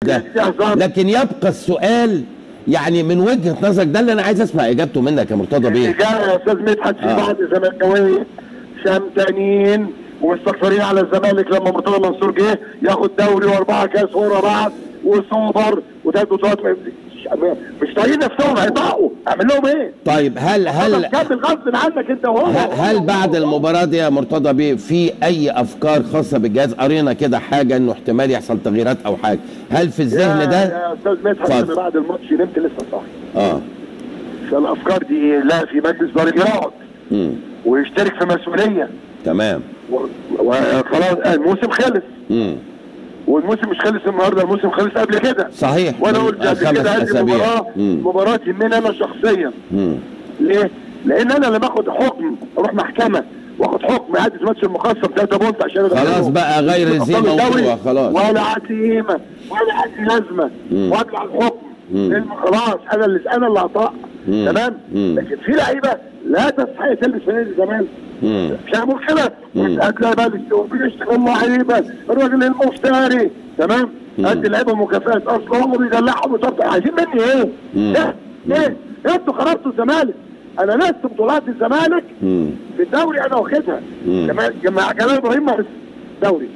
ده. لكن يبقى السؤال يعني من وجهة نظرك، ده اللي انا عايز اسمع اجابته منك يا مرتضى بيه. يا استاذ مدحت في بعض الزملكاويه شمتانين ومستكثرين على الزمالك لما مرتضى منصور جه ياخد دوري واربعه كاس ورا بعض وسوبر وثلاث بطولات، مش طايقين نفسهم هيطاقوا، اعمل لهم ايه؟ طيب هل كمل غصب عنك انت وهو. هل بعد المباراه دي يا مرتضى بيه في اي افكار خاصه بالجهاز؟ قرينا كده حاجه انه احتمال يحصل تغييرات او حاجه، هل في الذهن ده؟ يا استاذ مدحت انا بعد الماتش نمت لسه صاحي. فالافكار دي لا، في مجلس اداره يقعد ويشترك في مسؤوليه. تمام. وخلاص الموسم خلص. والموسم مش خلص النهارده، الموسم خلص قبل كده. صحيح. وانا قلت قبل كده هذه مباراه يهمني انا شخصيا. ليه؟ لان انا لما اخد حكم اروح محكمه واخد حكم اعاده ماتش المخصم 3 بونت عشان خلاص بقى غير زي موضوع خلاص ولا عزيمه ولا عندي لازمه واطلع الحكم خلاص انا اللي اعطاء. تمام. لكن في لعيبه لا تستحق تلبس في نادي الزمالك. مش هعمل كده. هتلاقي بقى بيشتغل لعيبه الراجل المفتري. تمام. ادي اللعيبه مكافآت، اصل هم بيدلعهم وطب عايزين مني ايه؟ ايه؟ انتوا خربتوا الزمالك. انا نفس بطولات الزمالك في الدوري انا واخدها. مع جمال ابراهيم دوري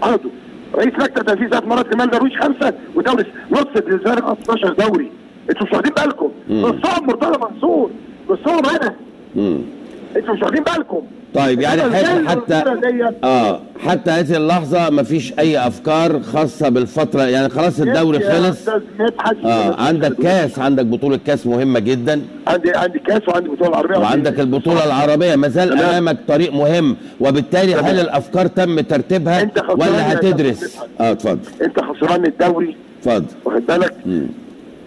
عرضه رئيس مكتب تنفيذ 3 مرات، جمال درويش 5 ودوري نص الزمالك 16 دوري. انتوا مش واخدين بالكم. نصهم مرتضى منصور، نصهم انا. انتوا مش واخدين بالكم. طيب يعني حتى هذه اللحظه مفيش اي افكار خاصه بالفتره، يعني خلاص الدوري خلص. عندك كاس، عندك بطوله كاس مهمه جدا. عندي كاس وعندي بطوله العربيه وعندك البطوله العربيه، ما زال امامك طريق مهم، وبالتالي هل الافكار تم ترتيبها ولا هتدرس؟ اتفضل. انت خسران الدوري. اتفضل. واخد بالك؟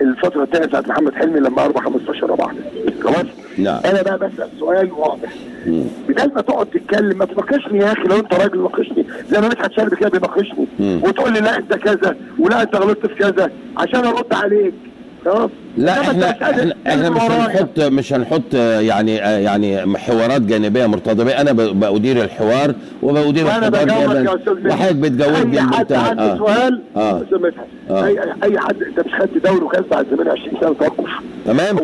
الفتره الثانيه بتاعت محمد حلمي لما 15 ربع خلاص. نعم. انا بقى بسال سؤال واضح. بدل ما تقعد تتكلم ما تناقشني يا اخي، لو انت راجل ناقشني زي ما مدحت شلبي كده بيناقشني وتقول لي لا انت كذا ولا انت غلطت في كذا عشان ارد عليك. خلاص. لا احنا مش هنحط يعني حوارات جانبيه مرتضى بيه. انا بأدير الحوار وبأدير الحوار جدا، وحضرتك بتجاوبني. اي حد عنده سؤال اي حد. انت مش خدت دوري وكاس بعد زمان 20 سنه توقف. تمام.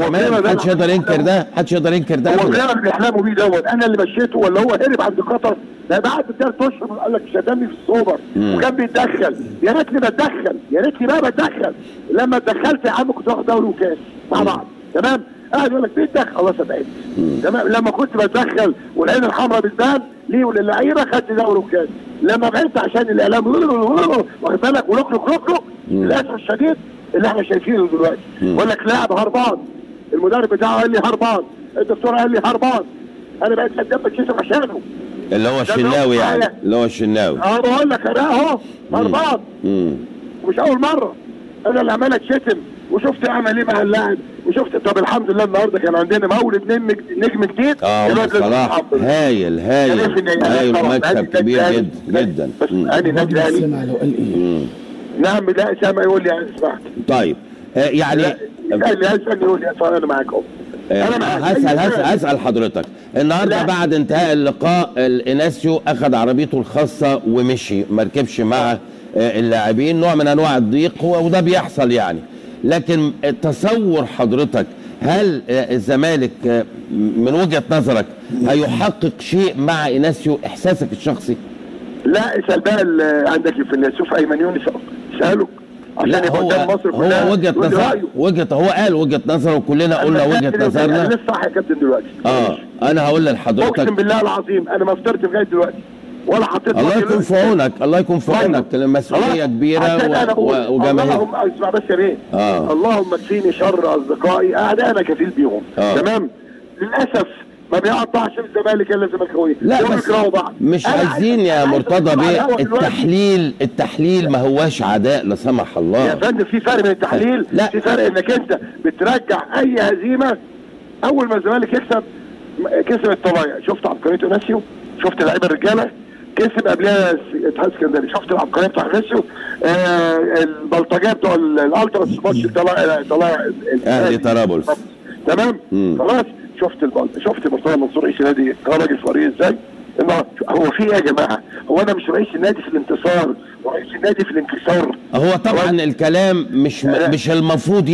محدش يقدر ينكر ده، محدش يقدر ينكر ده. هو اللي بيحلموا بيه دوت انا اللي مشيته ولا هو هرب عند قطر؟ ده بعد 3 اشهر قال لك شتمني في السوبر وكان بيتدخل. يا ريتني بتدخل، يا ريتني بقى بتدخل. لما اتدخلت يا عم كنت واخد دوري وكاس مع بعض. تمام. قاعد يقول لك بيتدخل خلاص ابعد. تمام. لما كنت بتدخل والعين الحمراء بتبان ليه وللعيبه خدت دوري وكاس. لما بعدت عشان الاعلام واخد بالك ولوك للاسف الشديد اللي احنا شايفينه دلوقتي. يقول لك لاعب هربان، المدرب بتاعه قال لي هربان، الدكتور قال لي هربان، انا بقيت خدام بتشتم عشانه. اللي هو الشناوي يعني، اللي هو الشناوي. بقول لك انا اهو هربان. ومش اول مره انا اللي عمال اتشتم وشفت اعمل ايه مع اللاعب وشفت. طب الحمد لله النهارده كان عندنا مولد نجم جديد. صلاح هايل ومكسب كبير جدا. بس انا نادي الاهلي نعم. لا سامع يقول لي انا سمعت. طيب يعني الاهلي هيسالني يقول لي انا معاك اهو. هسأل حضرتك النهارده بعد انتهاء اللقاء اناسيو اخذ عربيته الخاصه ومشي، ما ركبش مع اللاعبين، نوع من انواع الضيق وده بيحصل يعني. لكن تصور حضرتك هل الزمالك من وجهة نظرك هيحقق شيء مع اناسيو؟ احساسك الشخصي؟ لا اسال بقى عندك في الفيلسوف ايمن يونس اساله عشان يبقى قدام مصر كلها. هو هو قال وجهة نظره وكلنا قلنا وجهة نظرنا. انا لسه صح يا كابتن دلوقتي. انا هقول لحضرتك اقسم بالله العظيم انا ما فطرت لغايه دلوقتي ولا حطيت. الله يكون في عونك، الله يكون في عونك. المسؤوليه كبيره وجماهير. اللهم اسمع بس يا بيه. اللهم اكفيني شر اصدقائي اعدائنا كفيل بيهم. تمام. للاسف ما بيقطعش الزمالك الا الزمالكاويه. لا بس مش عايزين يا مرتضى بيه التحليل ما هواش عداء لا سمح الله يا فندم. في فرق بين التحليل، في فرق انك انت بترجع اي هزيمه. اول ما الزمالك كسب الطبيعي. شفت عبقريه اناسيو، شفت لعيبه الرجاله، كسب قبلها اتحاد اسكندريه، شفت العبقريه بتاع اناسيو. البلطجيه بتوع الالتراس ماتش طلع اهلي طرابلس. تمام. خلاص شفت مرتضى منصور رئيس نادي راجل فريق ازاي. هو في ايه يا جماعه؟ هو انا مش رئيس النادي في الانتصار ورئيس النادي في الانكسار؟ هو طبعا الكلام مش المفروض